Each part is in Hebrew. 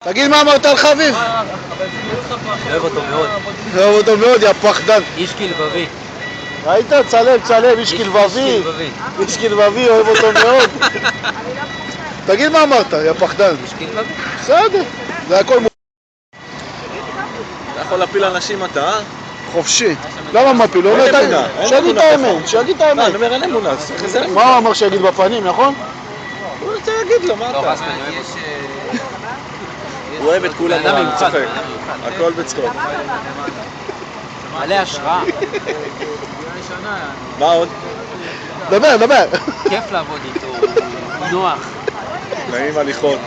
תגיד מה אמרת על חביב? אוהב אותו מאוד. אוהב אותו מאוד, יא פחדן. איש כלבבי. ראית? צלם, איש כלבבי. איש כלבבי, אוהב אותו מאוד. תגיד מה אמרת, יא פחדן. איש כלבבי. בסדר, זה הכל אתה יכול להפיל אנשים אתה, חופשי. למה מפיל? לא אין נתן. אמונה, אין שיגיד את אמונה האמת, שיגיד את לא, האמת. אני אומר אין אמונה, צריך לזה אמונה. מה הוא אמר שיגיד בפנים, נכון? הוא רוצה להגיד לו, מה לא, אתה? רסמן, אני אוהב אותו. הוא אוהב את כולם, בן אדם הוא מיוחד, צוחק. בן אדם מיוחד. הכל בצחוק. מלא השראה. מה עוד? דבר. כיף לעבוד איתו, נוח, נעים הליכות,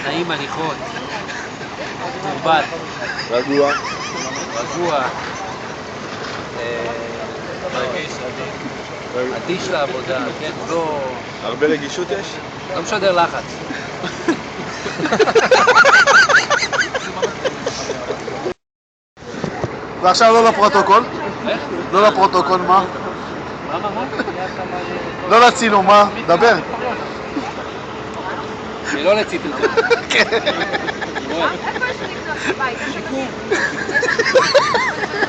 נעים הליכות, מתורבת, רגוע. רגוע, אדיש לעבודה, כן? לא הרבה רגישות יש? משדר לחץ. ועכשיו לא לפרוטוקול? לא לפרוטוקול, מה? לא לצילום, מה? דבר. לא לציט את זה.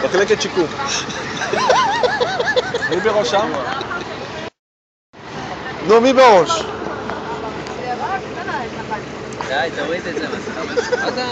מחלקת שיקום. מי בראשם? נו, מי בראש? די, תוריד את זה. מה אתה...